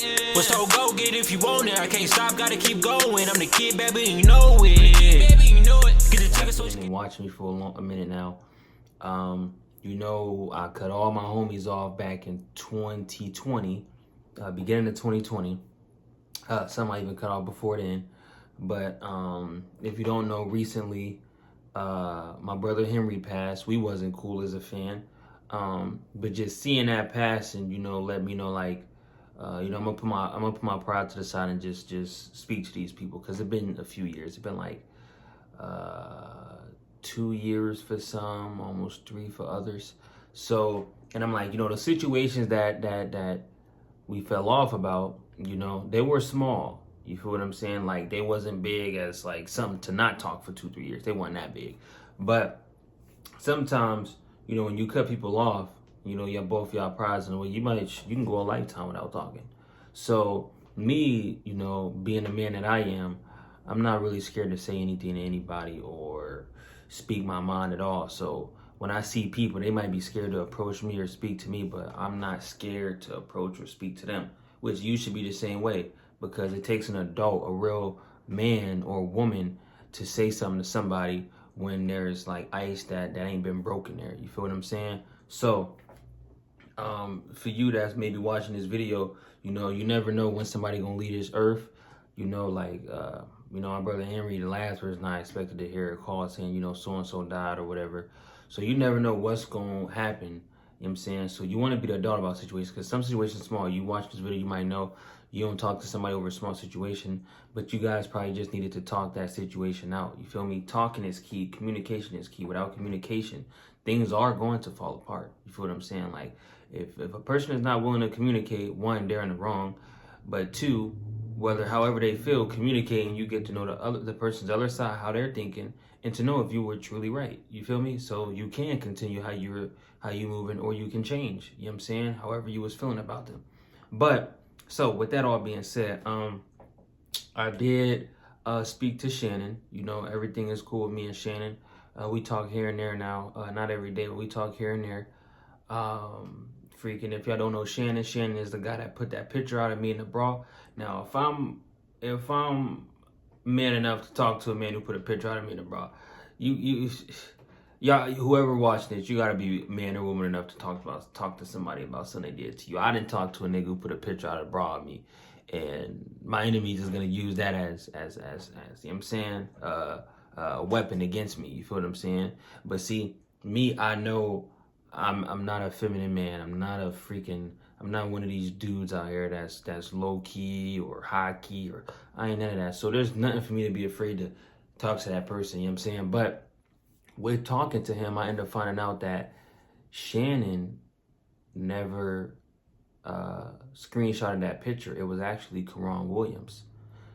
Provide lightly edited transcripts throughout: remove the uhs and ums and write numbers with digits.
Well, so go get it if you want it. I can't stop, gotta keep going. I'm the kid, baby, you know it. Baby, you know it. Get the chicken so been watching me for a minute now. You know, I cut all my homies off back in 2020, beginning of 2020. Some I even cut off before then. But if you don't know, recently my brother Henry passed. We wasn't cool as a fan. But just seeing that pass and let me know I'm gonna put my pride to the side and just speak to these people because it's been a few years. It's been like 2 years for some, almost 3 for others. So, and I'm like, the situations that we fell off about, they were small. You feel what I'm saying? Like they wasn't big as like something to not talk for 2-3 years. They weren't that big. But sometimes, when you cut people off, you're both y'all prides in a way, you can go a lifetime without talking. So me, being the man that I am, I'm not really scared to say anything to anybody or speak my mind at all. So when I see people, they might be scared to approach me or speak to me, but I'm not scared to approach or speak to them, which you should be the same way, because it takes an adult, a real man or woman, to say something to somebody when there's like ice that ain't been broken there. You feel what I'm saying? So for you that's maybe watching this video, you never know when somebody gonna leave this earth. My brother Henry, the last person I expected to hear a call saying, so-and-so died or whatever. So you never know what's gonna happen. You know what I'm saying? So you want to be the adult about situations, because some situations small. You watch this video, you might know you don't talk to somebody over a small situation, but you guys probably just needed to talk that situation out. You feel me? Talking is key. Communication is key. Without communication, things are going to fall apart. You feel what I'm saying? Like, if a person is not willing to communicate, one, they're in the wrong, but two, however they feel, communicating, you get to know the person's other side, how they're thinking, and to know if you were truly right. You feel me? So you can continue how you moving, or you can change. You know what I'm saying? However you was feeling about them. But so with that all being said, I did speak to Shannon. Everything is cool with me and Shannon. We talk here and there now. Not every day, but we talk here and there. If y'all don't know Shannon is the guy that put that picture out of me in the bra. Now, if I'm man enough to talk to a man who put a picture out of me in the bra, y'all, whoever watched this, you gotta be man or woman enough to talk to somebody about something they did to you. I didn't talk to a nigga who put a picture out of the bra of me, and my enemies is gonna use that as you know what I'm saying, a weapon against me. You feel what I'm saying? But see, me, I know I'm not a feminine man. I'm not one of these dudes out here that's low key or high key, or I ain't none of that. So there's nothing for me to be afraid to talk to that person, you know what I'm saying? But with talking to him, I ended up finding out that Shannon never screenshotted that picture. It was actually Quan Williams.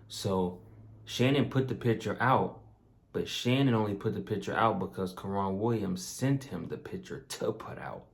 So Shannon put the picture out, but Shannon only put the picture out because Quan Williams sent him the picture to put out.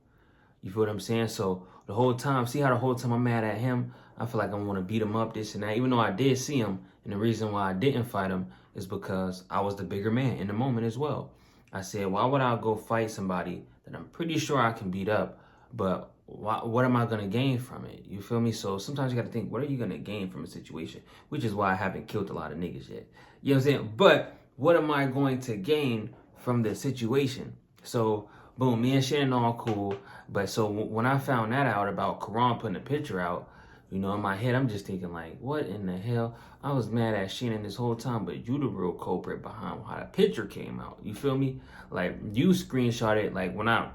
You feel what I'm saying? So the whole time, see how the whole time I'm mad at him? I feel like I want to beat him up, this and that, even though I did see him. And the reason why I didn't fight him is because I was the bigger man in the moment as well. I said, why would I go fight somebody that I'm pretty sure I can beat up, but what am I going to gain from it? You feel me? So sometimes you got to think, what are you going to gain from a situation? Which is why I haven't killed a lot of niggas yet. You know what I'm saying? But what am I going to gain from the situation? So boom, me and Shannon all cool. But so when I found that out about Quan putting a picture out, in my head, I'm just thinking like, what in the hell? I was mad at Shannon this whole time, but you the real culprit behind how the picture came out. You feel me? Like, you screenshot it. Like, when I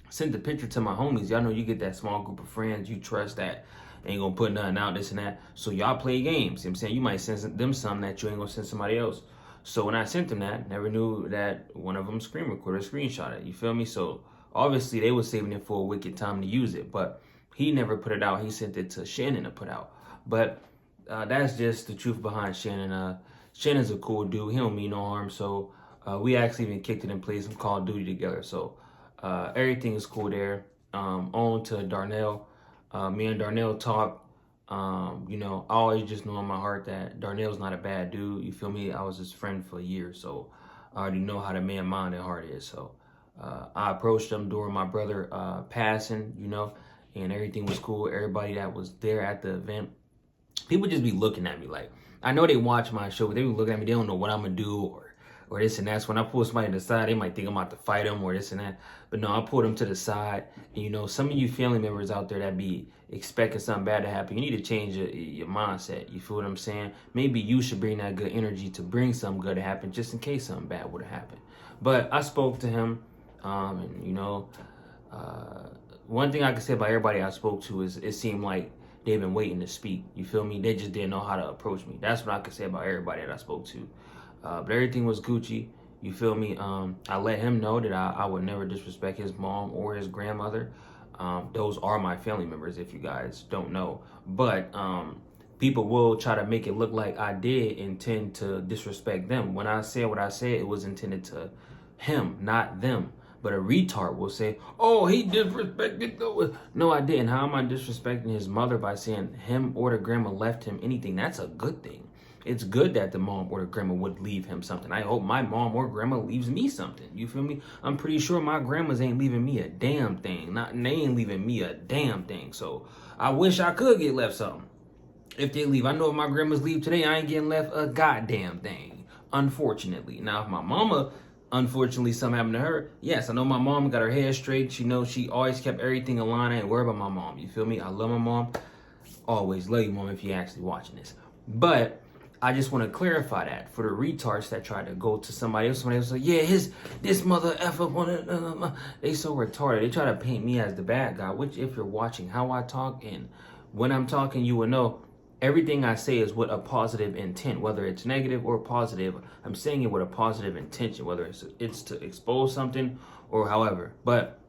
sent the picture to my homies, y'all know you get that small group of friends you trust that ain't gonna put nothing out, this and that. So y'all play games. You know what I'm saying? You might send them something that you ain't gonna send somebody else. So when I sent them that, never knew that one of them screen recorded, screenshot it. You feel me? So obviously they were saving it for a wicked time to use it, but he never put it out. He sent it to Shannon to put out. But that's just the truth behind Shannon. Shannon's a cool dude. He don't mean no harm. So we actually even kicked it and played some Call of Duty together. So everything is cool there. On to Darnell. Me and Darnell talked. I always just know in my heart that Darnell's not a bad dude. You feel me? I was his friend for a year, so I already know how the man mind and heart is. So I approached him during my brother passing, and everything was cool. Everybody that was there at the event people just be looking at me like, I know they watch my show, but they be looking at me, they don't know what I'm gonna do or this and that. So when I pull somebody to the side, they might think I'm about to fight them or this and that. But no, I pull them to the side. And, you know, some of you family members out there that be expecting something bad to happen, you need to change your mindset. You feel what I'm saying? Maybe you should bring that good energy to bring something good to happen just in case something bad would have happened. But I spoke to him, and, you know, one thing I can say about everybody I spoke to is it seemed like they've been waiting to speak. You feel me? They just didn't know how to approach me. That's what I could say about everybody that I spoke to. But everything was Gucci. You feel me? I let him know that I would never disrespect his mom or his grandmother. Those are my family members, if you guys don't know. But people will try to make it look like I did intend to disrespect them. When I said what I said, it was intended to him, not them. But a retard will say, oh, he disrespected those. No, I didn't. How am I disrespecting his mother by saying him or the grandma left him anything? That's a good thing. It's good that the mom or the grandma would leave him something. I hope my mom or grandma leaves me something. You feel me? I'm pretty sure my grandmas ain't leaving me a damn thing. They ain't leaving me a damn thing. So I wish I could get left something. If they leave, I know if my grandmas leave today, I ain't getting left a goddamn thing. Unfortunately. Now, if my mama, unfortunately, something happened to her, yes, I know my mom got her hair straight. She knows she always kept everything in line. I ain't worried about my mom. You feel me? I love my mom. Always love you, mom, if you're actually watching this. But I just want to clarify that for the retards that try to go to somebody else like, yeah, this mother effer wanna, they so retarded. They try to paint me as the bad guy, which if you're watching how I talk and when I'm talking, you will know everything I say is with a positive intent, whether it's negative or positive. I'm saying it with a positive intention, whether it's to expose something or however. But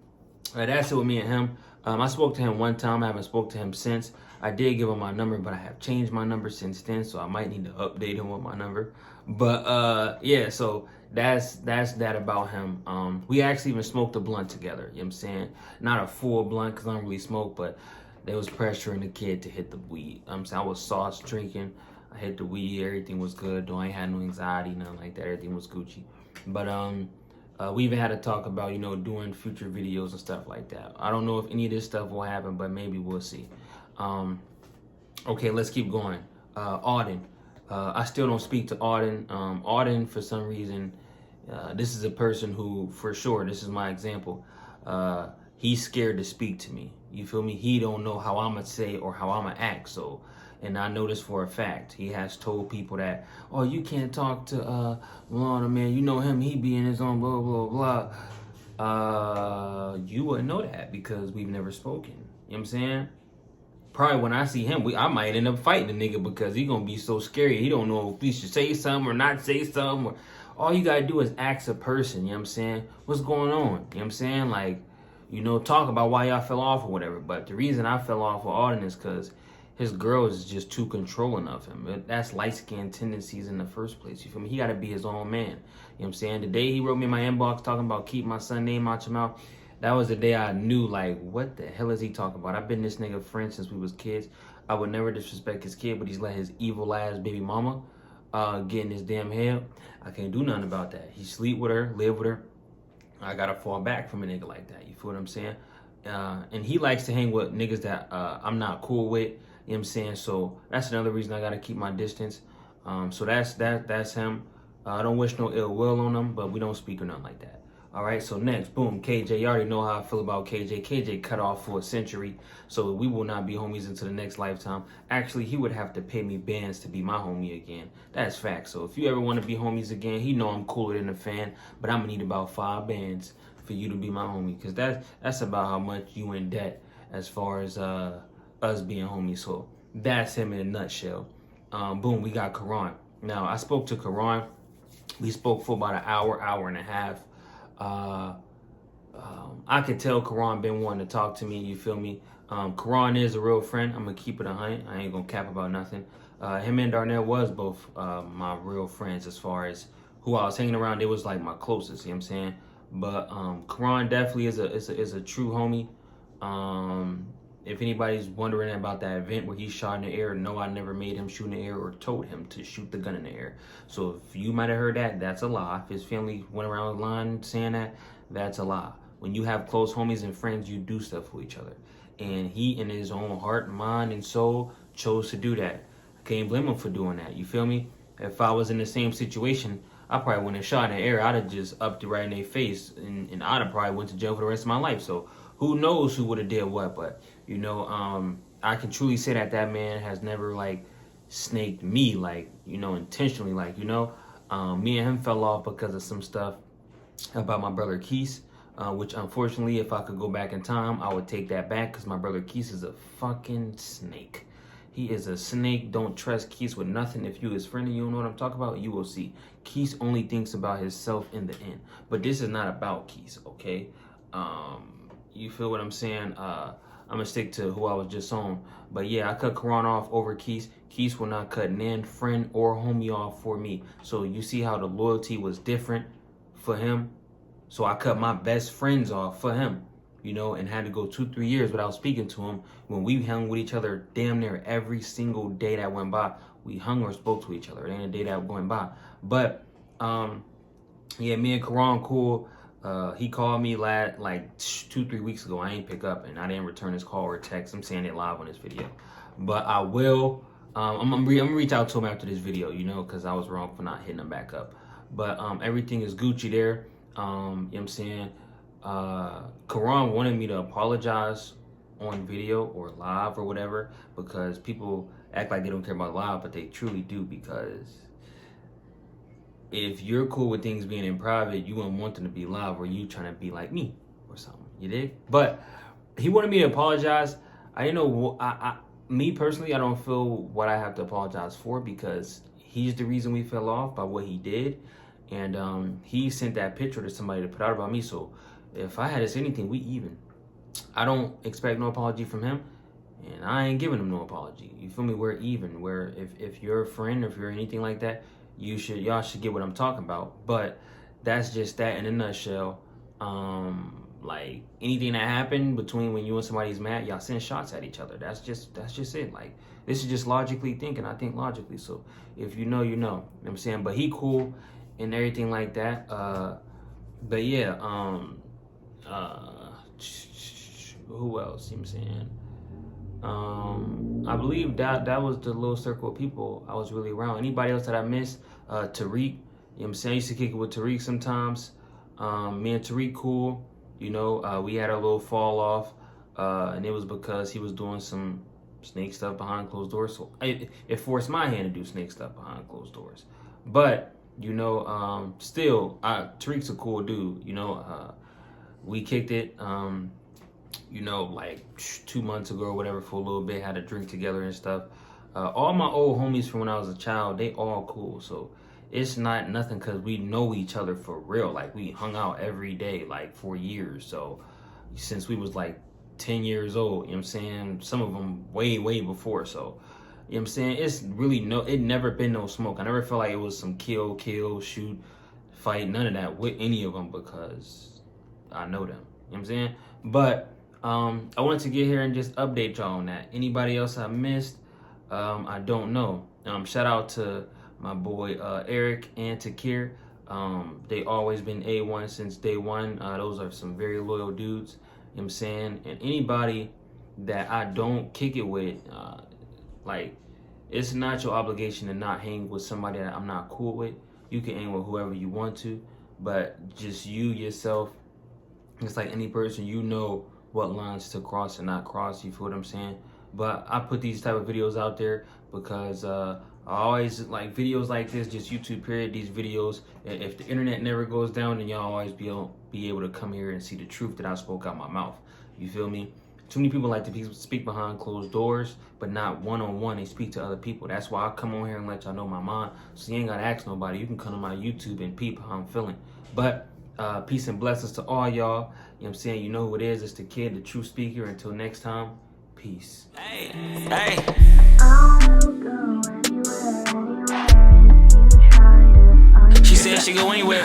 that's it with me and him. I spoke to him one time. I haven't spoke to him since. I did give him my number, but I have changed my number since then, so I might need to update him with my number. But yeah, so that's that about him. We actually even smoked a blunt together. You know what I'm saying? Not a full blunt because I don't really smoke, but there was pressuring the kid to hit the weed. I'm saying I was sauce drinking. I hit the weed. Everything was good. Though I ain't had no anxiety, nothing like that. Everything was Gucci. But we even had to talk about, you know, doing future videos and stuff like that. I don't know if any of this stuff will happen, but maybe we'll see. Okay, let's keep going. Auden. I still don't speak to Auden. Auden, for some reason, this is a person who, for sure, this is my example. He's scared to speak to me. You feel me? He don't know how I'm going to say or how I'm going to act. So, and I know this for a fact. He has told people that, oh, you can't talk to Lana, man. You know him. He be in his own blah, blah, blah. You wouldn't know that because we've never spoken. You know what I'm saying? Probably when I see him, I might end up fighting the nigga because he gonna be so scary. He don't know if he should say something or not say something. Or, all you gotta do is ask a person, you know what I'm saying? What's going on? You know what I'm saying? Like, you know, talk about why y'all fell off or whatever. But the reason I fell off with Auden is because his girl is just too controlling of him. That's light-skinned tendencies in the first place. You feel me? He gotta be his own man. You know what I'm saying? The day he wrote me in my inbox talking about keep my son name out your mouth, that was the day I knew, like, what the hell is he talking about? I've been this nigga friend since we was kids. I would never disrespect his kid, but he's let his evil ass baby mama get in his damn head. I can't do nothing about that. He sleep with her, live with her. I gotta fall back from a nigga like that. You feel what I'm saying? And he likes to hang with niggas that I'm not cool with. You know what I'm saying? So that's another reason I gotta keep my distance. So that's him. I don't wish no ill will on him, but we don't speak or nothing like that. All right, so next, boom, KJ. You already know how I feel about KJ. KJ cut off for a century, so we will not be homies into the next lifetime. Actually, he would have to pay me bands to be my homie again. That's fact. So if you ever want to be homies again, he know I'm cooler than a fan, but I'm going to need about 5 bands for you to be my homie, because that's about how much you in debt as far as us being homies. So that's him in a nutshell. Boom, we got Quan. Now, I spoke to Quan. We spoke for about an hour and a half. I could tell Quan been wanting to talk to me, you feel me? Quan is a real friend. I'm gonna keep it 100. I ain't gonna cap about nothing. Him and Darnell was both my real friends as far as who I was hanging around. They was like my closest, you know what I'm saying? But Quan definitely is a true homie. If anybody's wondering about that event where he shot in the air, no, I never made him shoot in the air or told him to shoot the gun in the air. So if you might have heard that, that's a lie. If his family went around the line saying that, that's a lie. When you have close homies and friends, you do stuff for each other. And he, in his own heart, mind, and soul, chose to do that. Can't blame them for doing that. You feel me? If I was in the same situation, I probably wouldn't have shot in the air. I'd have just upped it right in their face, and I'd have probably went to jail for the rest of my life. So who knows who would have did what? But you know, I can truly say that that man has never like snaked me, like, you know, intentionally, like, you know. Me and him fell off because of some stuff about my brother Keith, which unfortunately, if I could go back in time, I would take that back, because my brother Keith is a fucking snake. He is a snake. Don't trust Keith with nothing. If you his friend and you don't know what I'm talking about, you will see. Keith only thinks about himself in the end. But this is not about Keith, okay? You feel what I'm saying? I'm gonna stick to who I was just on. But yeah, I cut Quan off over Keith. Keith will not cut nan friend or homie off for me. So you see how the loyalty was different for him. So I cut my best friends off for him, you know, and had to go 2-3 years without speaking to him. When we hung with each other damn near every single day that went by, we hung or spoke to each other. It ain't a day that went by. But yeah, me and Quan cool. He called me like 2-3 weeks ago. I ain't pick up, and I didn't return his call or text. I'm saying it live on this video, but I will. I'm gonna reach out to him after this video, you know, because I was wrong for not hitting him back up. But everything is Gucci there. You know what I'm saying? Quan wanted me to apologize on video or live or whatever, because people act like they don't care about live, but they truly do. Because if you're cool with things being in private, you wouldn't want them to be live, or you trying to be like me or something. You dig? But he wanted me to apologize. I didn't know. Me personally, I don't feel what I have to apologize for, because he's the reason we fell off by what he did. And he sent that picture to somebody to put out about me. So if I had to say anything, we even. I don't expect no apology from him, and I ain't giving him no apology. You feel me? We're even. Where if you're a friend, or if you're anything like that, y'all should get what I'm talking about. But that's just that in a nutshell. Like anything that happened between when you and somebody's mad, y'all send shots at each other. That's just it. Like, this is just logically thinking. I think logically. So if you know, you know. You know what I'm saying? But he cool and everything like that. But yeah, who else? You know what I'm saying? I believe that was the little circle of people I was really around. Anybody else that I missed? Tariq. You know what I'm saying? I used to kick it with Tariq sometimes. Me and Tariq cool. You know, we had a little fall off, and it was because he was doing some snake stuff behind closed doors. So it forced my hand to do snake stuff behind closed doors. But, you know, still, Tariq's a cool dude. You know, we kicked it, you know, like 2 months ago or whatever, for a little bit, had a drink together and stuff. All my old homies from when I was a child, they all cool. So it's not nothing, because we know each other for real. Like, we hung out every day, like, for years. So since we was like 10 years old, you know what I'm saying? Some of them way before. So, you know what I'm saying? It's really it never been no smoke. I never felt like it was some kill, shoot, fight, none of that with any of them, because I know them. You know what I'm saying? But I wanted to get here and just update y'all on that. Anybody else I missed? I don't know. Shout out to my boy Eric and Takir. They always been A1 since day one. Those are some very loyal dudes. You know what I'm saying? And anybody that I don't kick it with, like, it's not your obligation to not hang with somebody that I'm not cool with. You can hang with whoever you want to, but just you yourself, it's like any person, you know what lines to cross and not cross. You feel what I'm saying? But I put these type of videos out there because I always like videos like this, just YouTube period, these videos. If the internet never goes down, then y'all always be able to come here and see the truth that I spoke out my mouth. You feel me? Too many people like to speak behind closed doors, but not one-on-one. They speak to other people. That's why I come on here and let y'all know my mind. So you ain't got to ask nobody. You can come to my YouTube and peep how I'm feeling. But peace and blessings to all y'all. You know what I'm saying? You know who it is. It's the kid, the true speaker. Until next time, peace. Hey, hey. She said she go anywhere.